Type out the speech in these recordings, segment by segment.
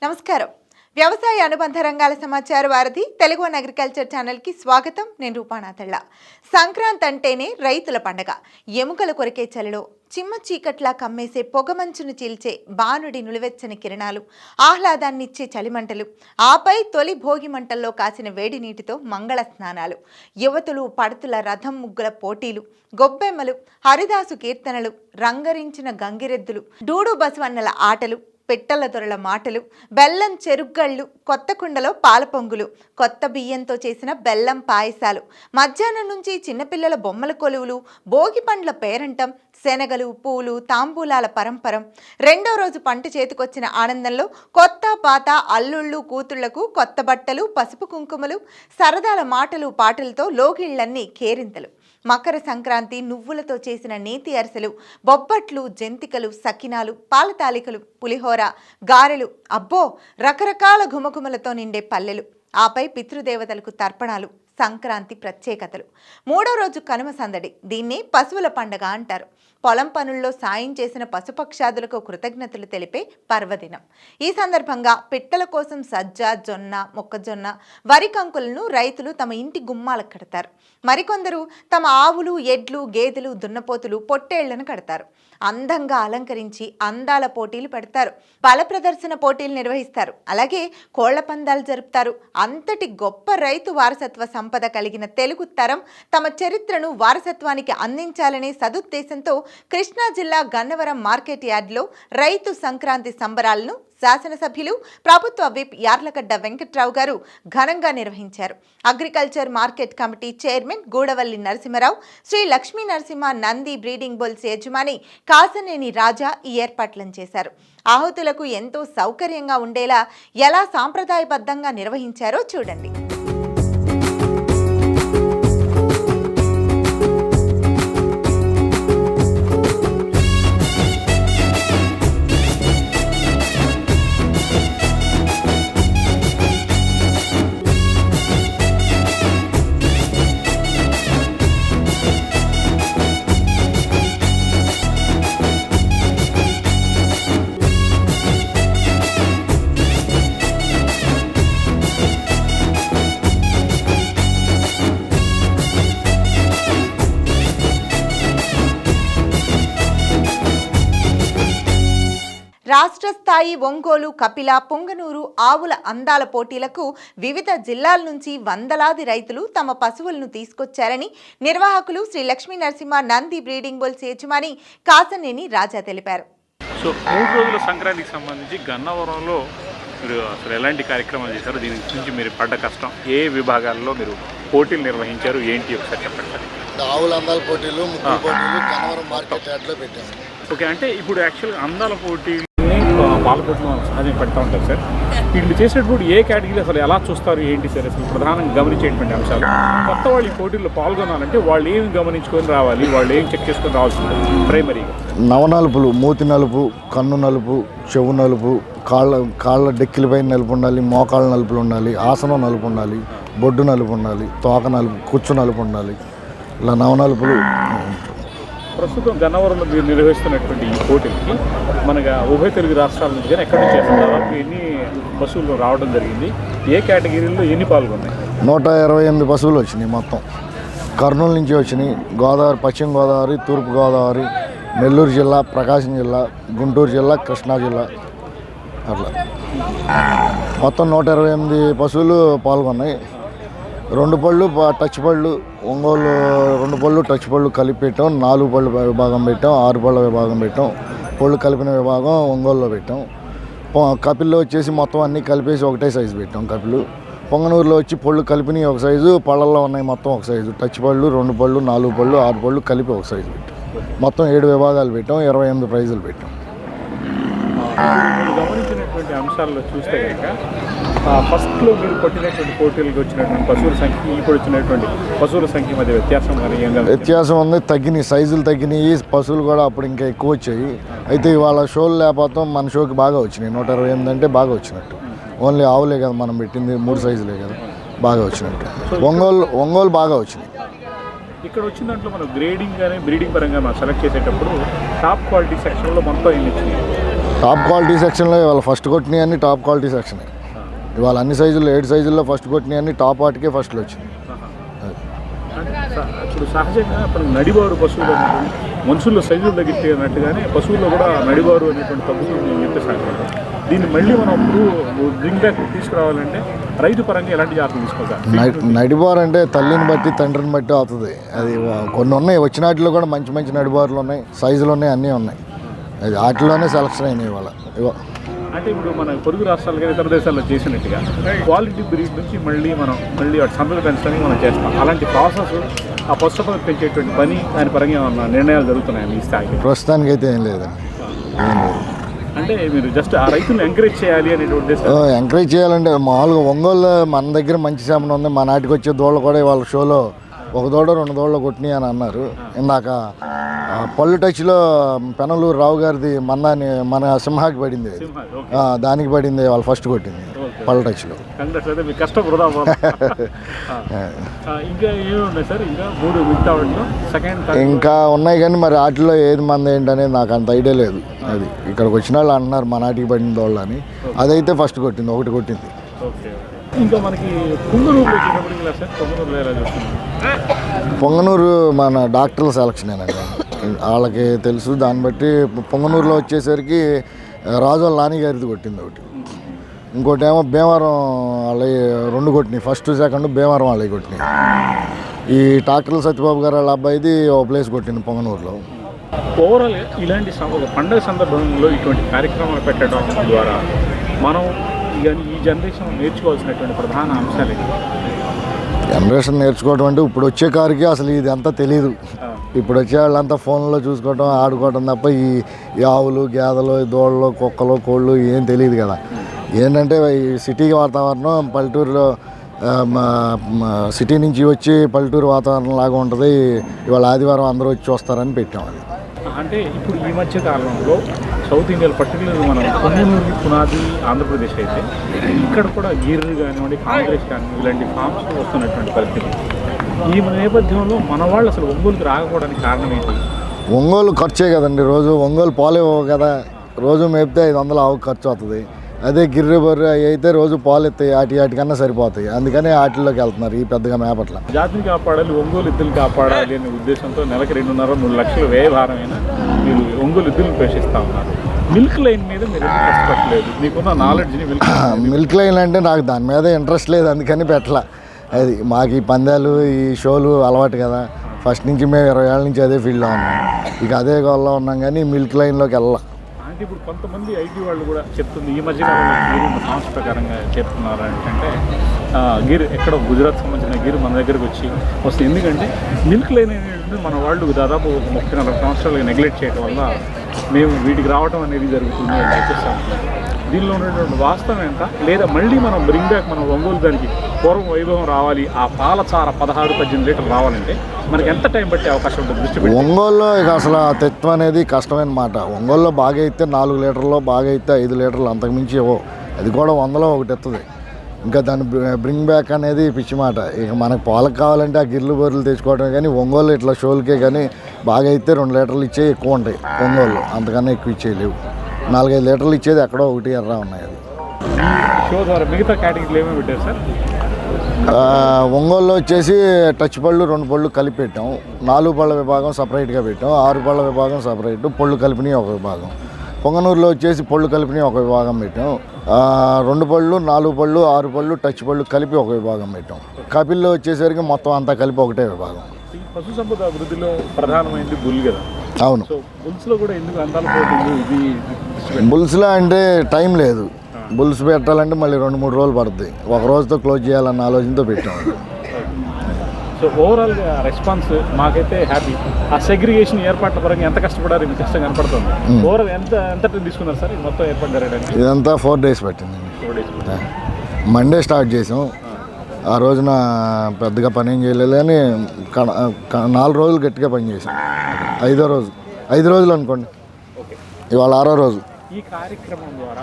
నమస్కారం. వ్యవసాయ అనుబంధ రంగాల సమాచార వారధి తెలుగు వన్ అగ్రికల్చర్ ఛానల్కి స్వాగతం. నేను రూపానాథళ్ళ. సంక్రాంతి అంటేనే రైతుల పండగ. ఎముకలు కొరికే చలిలో చిమ్మ చీకట్లా కమ్మేసే పొగమంచును చీల్చే బానుడి నులివెచ్చని కిరణాలు, ఆహ్లాదాన్నిచ్చే చలిమంటలు, ఆపై తొలి భోగి మంటల్లో కాసిన వేడి నీటితో మంగళ స్నానాలు, యువతులు పడుతుల రథం ముగ్గుల పోటీలు, గొబ్బెమ్మలు, హరిదాసు కీర్తనలు, రంగరించిన గంగిరెద్దులు, డూడు బసవన్నల ఆటలు, పిట్టల దొరల మాటలు, బెల్లం చెరుగ్గళ్ళు, కొత్త కుండలో పాల పొంగులు, కొత్త బియ్యంతో చేసిన బెల్లం పాయసాలు, మధ్యాహ్నం నుంచి చిన్నపిల్లల బొమ్మల కొలువులు, భోగి పండ్ల పేరంటం, శనగలు, పూలు, తాంబూలాల పరంపరం. రెండో రోజు పంట చేతికొచ్చిన ఆనందంలో కొత్త పాత అల్లుళ్ళు కూతుళ్లకు కొత్త బట్టలు, పసుపు కుంకుమలు, సరదాల మాటలు పాటలతో లోగిళ్లన్నీ కేరింతలు. మకర సంక్రాంతి నువ్వులతో చేసిన నేతి అరిసెలు, బొబ్బట్లు, జంతికలు, సకినాలు, పాలతాలికలు, పులిహోర, గారెలు, అబ్బో రకరకాల ఘుమఘుమలతో నిండే పల్లెలు, ఆపై పితృదేవతలకు తర్పణాలు. సంక్రాంతి ప్రత్యేకతలు. మూడో రోజు కనుమ సందడి. దీన్ని పశువుల పండగ అంటారు. పొలం పనుల్లో సాయం చేసిన పశుపక్షాదులకు కృతజ్ఞతలు తెలిపే పర్వదినం. ఈ సందర్భంగా పిట్టల కోసం సజ్జ, జొన్న, మొక్కజొన్న, వరి కంకులను రైతులు తమ ఇంటి గుమ్మాలకు కడతారు. మరికొందరు తమ ఆవులు, ఎడ్లు, గేదెలు, దున్నపోతులు, పొట్టేళ్లను కడతారు. అందంగా అలంకరించి అందాల పోటీలు పెడతారు. బల ప్రదర్శన పోటీలు నిర్వహిస్తారు. అలాగే కోళ్ల పందాలు జరుపుతారు. అంతటి గొప్ప రైతు వారసత్వ సంపద కలిగిన తెలుగు తరం తమ చరిత్రను వారసత్వానికి అందించాలనే సదుద్దేశంతో కృష్ణా జిల్లా గన్నవరం మార్కెట్ యార్డులో రైతు సంక్రాంతి సంబరాలను శాసనసభ్యులు, ప్రభుత్వ విప్ యార్లగడ్డ వెంకట్రావు గారు ఘనంగా నిర్వహించారు. Agriculture market committee chairman Gudavalli Narasimharao, Sri Lakshmi Narasimha Nandi breeding bulls యజమాని కాసనేని రాజా ఈ ఏర్పాట్లను చేశారు. ఆహుతులకు ఎంతో సౌకర్యంగా ఉండేలా ఎలా సాంప్రదాయబద్ధంగా నిర్వహించారో చూడండి. రాష్ట్ర స్థాయి ఒంగోలు, కపిల, పొంగనూరు ఆవుల అందాల పోటీలకు వివిధ జిల్లాల నుంచి వందలాది రైతులు తమ పశువులను తీసుకొచ్చారని నిర్వాహకులు శ్రీ లక్ష్మీ నరసింహ నంది బ్రీడింగ్ బుల్స్ యజమాని కాసనేని రాజా తెలిపారు. సో 3 రోజుల సంక్రాంతికి సంబంధించి గన్నవరంలో మీరు అసలు ఎలాంటి కార్యక్రమాలు చేశారు, దీని గురించి మీరు పడ్డ కష్టం, ఏ విభాగాల్లో మీరు పోటీలు నిర్వహించారు, ఏంటి ఒకసారి చెప్పండి. ఆవుల అందాల పోటీలు, ముగ్గురు పోటీలు గన్నవరం మార్కెట్ యార్డ్లో పెట్టాము. ఓకే, అంటే ఇప్పుడు యాక్చువల్గా అందాల పోటీలు పాల పోటీలు సహజంగా పెడతా ఉంటారు సార్. వీళ్ళు చేసేటప్పుడు ఏ కేటగిరీ అసలు ఎలా చూస్తారు, ఏంటి సార్ అసలు ప్రధానంగా గమనించేటువంటి అంశాలు? కొత్త వాళ్ళు ఈ పోటీల్లో పాల్గొనాలంటే వాళ్ళు ఏమి గమనించుకొని రావాలి, వాళ్ళు ఏం చెక్ చేసుకొని రావాల్సి ఉంటుంది? ప్రైమరీగా నవనలుపులు, మూతి నలుపు, కన్ను నలుపు, చెవు నలుపు, కాళ్ళ డెక్కిలపైన నలుపు ఉండాలి, మోకాళ్ళ నలుపులు ఉండాలి, ఆసనం నలుపు ఉండాలి, బొడ్డు నలుపు ఉండాలి, తోక నలుపు, కుచ్చు నలుపు ఉండాలి. ఇలా నవనలుపులు. ప్రస్తుతం గన్నవరంలో మీరు నిర్వహిస్తున్నటువంటి ఈ పోటీలకి మనగా ఉభయ తెలుగు రాష్ట్రాల నుంచి కానీ ఎక్కడి నుంచి దాదాపు ఎన్ని పశువులు రావడం జరిగింది, ఏ కేటగిరీలో ఎన్ని పాల్గొన్నాయి? 128 పశువులు వచ్చినాయి మొత్తం. కర్నూలు నుంచి వచ్చినాయి, గోదావరి, పశ్చిమ గోదావరి, తూర్పు గోదావరి, నెల్లూరు జిల్లా, ప్రకాశం జిల్లా, గుంటూరు జిల్లా, కృష్ణా జిల్లా, అట్లా మొత్తం 128 పశువులు పాల్గొన్నాయి. 2 పళ్ళు టచ్ పళ్ళు, ఒంగోలు 2 పళ్ళు టచ్ పళ్ళు కలిపి పెట్టాం, 4 పళ్ళు విభాగం పెట్టాం, 6 పళ్ళ విభాగం పెట్టాం, పళ్ళు కలిపిన విభాగం ఒంగోలులో పెట్టాం. కపిల్లో వచ్చేసి మొత్తం అన్నీ కలిపేసి ఒకటే సైజు పెట్టాం కపిలు. పొంగనూరులో వచ్చి పళ్ళు కలిపినవి ఒక సైజు, పళ్ళల్లో ఉన్నాయి మొత్తం ఒక సైజు. టచ్ పళ్ళు 2 పళ్ళు, 4 పళ్ళు, 6 పళ్ళు కలిపి ఒక సైజు పెట్టాం. మొత్తం 7 విభాగాలు పెట్టాం, 28 ప్రైజులు పెట్టాం. గమనించినటువంటి అంశాల్లో చూస్తే కనుక ఫస్ట్లో మీరు కొట్టినటువంటి పోటీలకు వచ్చినటువంటి పశువుల సంఖ్య, ఇప్పుడు వచ్చినటువంటి పశువుల సంఖ్య మధ్య వ్యత్యాసం ఉంది. తగ్గినాయి, సైజులు తగ్గినాయి. పశువులు కూడా అప్పుడు ఇంకా ఎక్కువ వచ్చాయి. అయితే ఇవాళ షోలు లేకపోతే మన షోకి బాగా వచ్చినాయి. 128 అంటే బాగా వచ్చినట్టు. ఓన్లీ ఆవులే కదా మనం పెట్టింది, 3 సైజులే కదా, బాగా వచ్చినట్టు. ఒంగోలు బాగా వచ్చినాయి. ఇక్కడ వచ్చిన దాంట్లో మనం గ్రేడింగ్ కానీ బ్రీడింగ్ పరంగా మనం సెలెక్ట్ చేసేటప్పుడు టాప్ క్వాలిటీ సెక్షన్లో మొత్తం ఎన్ని వచ్చినాయి? టాప్ క్వాలిటీ సెక్షన్లో ఇవాళ ఫస్ట్ కొట్టినాయి అన్ని టాప్ క్వాలిటీ సెక్షనే. ఇవాళ అన్ని సైజుల్లో 7 సైజుల్లో ఫస్ట్ కొట్టినాయి అన్ని టాప్ వాటికే ఫస్ట్లో వచ్చింది. అంటే ఇప్పుడు సహజంగా ఇప్పుడు నడిబారు పశువులు అనేటువంటి మనుషుల్లో సైజులు తగ్గినట్టుగానే పశువుల్లో కూడా నడిబారు అనేటువంటి తగ్గుతుంది అని చెప్పేసి దీన్ని మళ్ళీ మనం బ్రింగ్ బ్యాక్ తీసుకురావాలంటే రైతు పరంగా ఎలాంటి జాగ్రత్తలు తీసుకోవాలి? నడిబారు అంటే తల్లిని బట్టి తండ్రిని బట్టి అవుతుంది. అది కొన్ని ఉన్నాయి, వచ్చిన వాటిలో కూడా మంచి మంచి నడిబారులు ఉన్నాయి, సైజులు ఉన్నాయి, అన్నీ ఉన్నాయి. అది వాటిలోనే సెలక్షన్ అయినాయి ఇవాళ. అంటే ఇప్పుడు మన పొరుగు రాష్ట్రాలు కానీ ఇతర దేశాల్లో చేసినట్టుగా క్వాలిటీ బ్రీడ్ నుంచి మళ్ళీ వాటి సంపద పెంచడానికి మనం చేస్తాం. అలాంటి ప్రాసెస్ ఆ పశు సంపద పెంచేటువంటి పని దాని పరంగా ఏమన్నా నిర్ణయాలు జరుగుతున్నాయి ఈ స్థాయికి? ప్రస్తుతానికి అయితే ఏం లేదండి, ఏం లేదు. అంటే మీరు జస్ట్ ఆ రైతులను ఎంకరేజ్ చేయాలి అనేటువంటి ఉద్దేశం? ఎంకరేజ్ చేయాలంటే మామూలుగా ఒంగోలు మన దగ్గర మంచి శామన ఉంది. మా నాటికి వచ్చే దూడలు కూడా వాళ్ళ షోలో 1 దూడ 2 దూడలు కొట్టినాయి అని అన్నారు. ఇందాక పళ్ళు టచ్లో పెనలూరు రావు గారిది మన సింహాకి పడింది, దానికి పడింది వాళ్ళు ఫస్ట్ కొట్టింది పళ్ళు టచ్లో. మీ కష్టం వృధా. ఇంకా ఏమి ఉన్నాయి సార్? ఇంకా 3 మిగతా వాటిలో సెకండ్ ఇంకా ఉన్నాయి కానీ మరి వాటిలో ఏది మంది ఏంటనేది నాకు అంత ఐడియా లేదు. అది ఇక్కడికి వచ్చిన వాళ్ళు అంటున్నారు మా నాటికి పడిన దోళ్ళు అని. అదైతే ఫస్ట్ కొట్టింది, 1 కొట్టింది. ఇంకా మనకి పొంగనూరులో వచ్చేటప్పటికి సార్ పొంగనూరులో ఎలా చూస్తున్నాం? పొంగనూరు మన డాక్టర్ల సెలక్షనేనండి, వాళ్ళకి తెలుసు. దాన్ని బట్టి పొంగనూరులో వచ్చేసరికి రాజు నాని గారిది కొట్టింది ఒకటి, ఇంకోటి ఏమో భీమవరం వాళ్ళవి 2 కొట్టినాయి, ఫస్ట్ సెకండ్ భీమవరం వాళ్ళవి కొట్టినాయి. ఈ డాక్టర్ల సత్యబాబు గారు వాళ్ళ అబ్బాయిది ఒక ప్లేస్ కొట్టింది పొంగనూరులో. ఓవరాల్ ఇలాంటి పండుగ సందర్భంలో ఇటువంటి కార్యక్రమాలు పెట్టడం ద్వారా మనం ఈ జనరేషన్ నేర్చుకోవాల్సినటువంటి ప్రధాన అంశాలు? జనరేషన్ నేర్చుకోవడం అంటే ఇప్పుడు వచ్చే కారుకి అసలు ఇది అంతా తెలియదు. ఇప్పుడు వచ్చే వాళ్ళంతా ఫోన్లో చూసుకోవడం, ఆడుకోవడం తప్ప ఈ ఆవులు, గేదెలు, దూడలు, కుక్కలు, కోళ్ళు ఏం తెలియదు కదా. ఏంటంటే ఈ సిటీ వాతావరణం పల్లెటూరులో సిటీ నుంచి వచ్చి పల్లెటూరు వాతావరణం లాగా ఉంటుంది. ఇవాళ ఆదివారం అందరూ వచ్చి వస్తారని పెట్టాం. అది అంటే ఇప్పుడు ఈ మధ్య కాలంలో సౌత్ ఇండియాలో పర్టికులర్గా మనం పొంగనూరు పునాది ఆంధ్రప్రదేశ్ అయితే ఇక్కడ కూడా గిర్రు కానివ్వండి, కాంగ్రెస్ కానివ్వండి, ఇలాంటి ఫామ్స్ వస్తున్నటువంటి పరిస్థితి. ఈ నేపథ్యంలో మన వాళ్ళు అసలు ఒంగోలుకి రాకపోవడానికి కారణం ఏంటి? ఒంగోలు ఖర్చే కదండి. రోజు ఒంగోలు పాలే కదా, రోజు మేపితే 500 ఆవుకు ఖర్చు అవుతుంది. అదే గిర్రె బర్రె అయితే రోజు పాలు ఎత్తాయి, వాటికన్నా సరిపోతాయి. అందుకని వాటిల్లోకి వెళ్తున్నారు ఈ పెద్దగా మేపట్ల. జాతిని కాపాడాలి, ఒంగోలు ఎద్దులు కాపాడాలి అనే ఉద్దేశంతో నెలకు 2.5-3 లక్షలు వ్యయ భారమైనా మీరు ఒంగోలు ఎద్దులను పోషిస్తూ ఉన్నారు. మిల్క్ లైన్ మీద మీరు ఎందుకు కష్టపడలేదు? మీకున్న నాలెడ్జ్ని మిల్క్ లైన్ అంటే నాకు దాని మీద ఇంట్రెస్ట్ లేదు, అందుకని పెట్టలా. అది మాకు ఈ పందాలు, ఈ షోలు అలవాటు కదా. ఫస్ట్ నుంచి మేము 20 ఏళ్ళ నుంచి అదే ఫీల్డ్లో ఉన్నాం. ఇక అదే గోల్లో ఉన్నాం కానీ మిల్క్ లైన్లోకి వెళ్ళాల. అంటే ఇప్పుడు కొంతమంది ఐటీ వాళ్ళు కూడా చెప్తుంది, ఈ మధ్యకాలంలో గిర్ సంస్థ ప్రకారంగా చెప్తున్నారు ఏంటంటే గిర్ ఎక్కడ గుజరాత్ సంబంధించిన గిర్ మన దగ్గరకు వస్తుంది. ఎందుకంటే మిల్క్ లైన్ అనేది మన వాళ్ళు దాదాపు 30-40 సంవత్సరాలుగా నెగ్లెక్ట్ చేయడం వల్ల మేము వీటికి రావడం అనేది జరుగుతుంది అని చెప్పేస్తాం. దీనిలో ఉన్నటువంటి వాస్తవం ఎంత, లేదా మళ్ళీ మనం బ్రింగ్ బ్యాక్ మన ఒంగోలు దానికి పూర్వం వైభవం రావాలి, ఆ పాలచార 16-18 లీటర్లు రావాలంటే మనకి ఎంత టైం పట్టే అవకాశం ఉంటుంది? దృష్టి ఒంగోలులో ఇక అసలు ఆ తెత్వం అనేది కష్టమైన మాట. ఒంగోలులో బాగా అయితే 4 లీటర్లో, బాగా అయితే 5 లీటర్లు, అంతకుమించి ఇవ్వవు. అది కూడా 100లో 1 ఎత్తుంది. ఇంకా దాన్ని బ్రింగ్ బ్యాక్ అనేది పిచ్చి మాట. ఇక మనకు పాలకు కావాలంటే ఆ గిర్లు బొర్రెలు తెచ్చుకోవడం. కానీ ఒంగోలు ఇట్లా షోలకే కానీ బాగా అయితే 2 లీటర్లు ఇచ్చే ఎక్కువ ఉంటాయి ఒంగోలు, అంతకన్నా ఎక్కువ ఇచ్చేయలేవు. 4-5 లీటర్లు ఇచ్చేది ఎక్కడో 1 ఎర్ర ఉన్నాయి. అది షో ద్వారా మిగతా కేటగిరీలు ఏమేమి పెట్టారు సార్? ఒంగోలులో వచ్చేసి టచ్ పళ్ళు 2 పళ్ళు కలిపి పెట్టాం, 4 పళ్ళ విభాగం సపరేట్గా పెట్టాం, 6 పళ్ళ విభాగం సపరేట్, పళ్ళు కలిపినవి ఒక విభాగం. పొంగనూరులో వచ్చేసి పళ్ళు కలిపినవి ఒక విభాగం పెట్టాం, 2 పళ్ళు, 4 పళ్ళు, 6 పళ్ళు, టచ్ పళ్ళు కలిపి ఒక విభాగం పెట్టాం. కపిల్లో వచ్చేసరికి మొత్తం అంతా కలిపి ఒకటే విభాగం. పశు సంపద అభివృద్ధిలో ప్రధానమైనది బుల్ కదా. అవును. బుల్స్లో కూడా ఎందుకు అందాల పోతుంది? ఇది బుల్స్లో అంటే టైం లేదు. బుల్స్ పెట్టాలంటే మళ్ళీ 2-3 రోజులు పడుతుంది. ఒక రోజుతో క్లోజ్ చేయాలన్న ఆలోచనతో పెట్టాం. సో ఓవరాల్గా రెస్పాన్స్ మాకైతే హ్యాపీ. ఆ సెగ్రిగేషన్ ఏర్పాట్ల పరంగా ఎంత కష్టపడారు? మీకు కష్టం కనపడుతుంది. ఓవరాల్ ఎంత తీసుకున్నారు సార్ మొత్తం ఏర్పాటు జరగడానికి? ఇదంతా 4 డేస్ పట్టింది. 4 డేస్. మండే స్టార్ట్ చేసాం. ఆ రోజున పెద్దగా పని ఏం చేయలేదు కానీ 4 రోజులు గట్టిగా పని చేసాం. 5 రోజులు అనుకోండి, ఇవాళ 6వ రోజు. ఈ కార్యక్రమం ద్వారా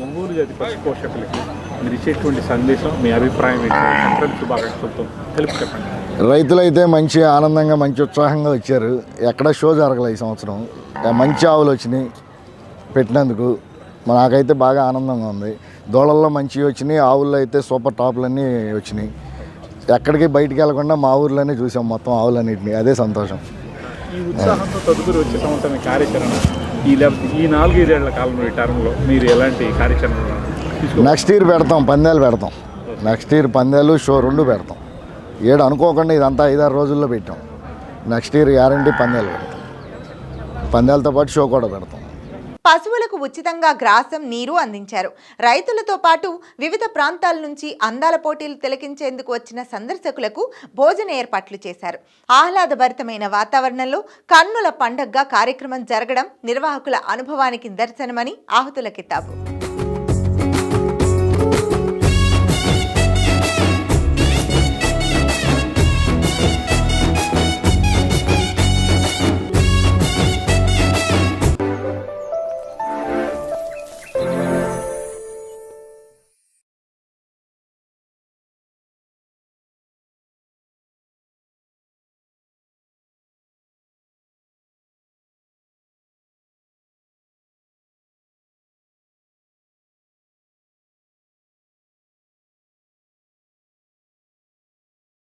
ఒంగోలు జాతి పశు పోషకులకి మీరు ఇచ్చేటువంటి సందేశం, మీ అభిప్రాయం ఏంటి? సంక్రాంతి శుభాకాంక్షలతో కలిపి చెప్పండి. రైతులైతే మంచి ఆనందంగా, మంచి ఉత్సాహంగా వచ్చారు. ఎక్కడ షో జరగలేదు ఈ సంవత్సరం. మంచి ఆవులు వచ్చినాయి పెట్టినందుకు. నాకైతే బాగా ఆనందంగా ఉంది. దూడల్లో మంచివి వచ్చినాయి, ఆవుల్లో అయితే సూపర్ టాపులన్నీ వచ్చినాయి. ఎక్కడికి బయటికి వెళ్ళకుండా మా ఊర్లోనే చూసాం మొత్తం ఆవులన్నింటినీ, అదే సంతోషం. ఈ ఉత్సాహంతో తదుపరి వచ్చే సంవత్సరం కార్యాచరణ లేకపోతే ఈ 4-5 ఏళ్ల కాలంలో ఈ టర్మ్లో మీరు ఎలాంటి కార్యాచరణ నెక్స్ట్ ఇయర్ పెడతాం, పందాలు పెడతాం. నెక్స్ట్ ఇయర్ పందాలు షో 2 పెడతాం. అనుకోకుండా ఇదంతా 5-6 రోజుల్లో పెట్టాం. నెక్స్ట్ ఇయర్ గ్యారంటీ పందాలు పెడతాం. పందాలతో పాటు షో కూడా పెడతాం. పశువులకు ఉచితంగా గ్రాసం, నీరు అందించారు. రైతులతో పాటు వివిధ ప్రాంతాల నుంచి అందాల పోటీలు తిలకించేందుకు వచ్చిన సందర్శకులకు భోజన ఏర్పాట్లు చేశారు. ఆహ్లాదభరితమైన వాతావరణంలో కన్నుల పండగగా కార్యక్రమం జరగడం నిర్వాహకుల అనుభవానికి నిదర్శనమని ఆహుతుల కితాబు.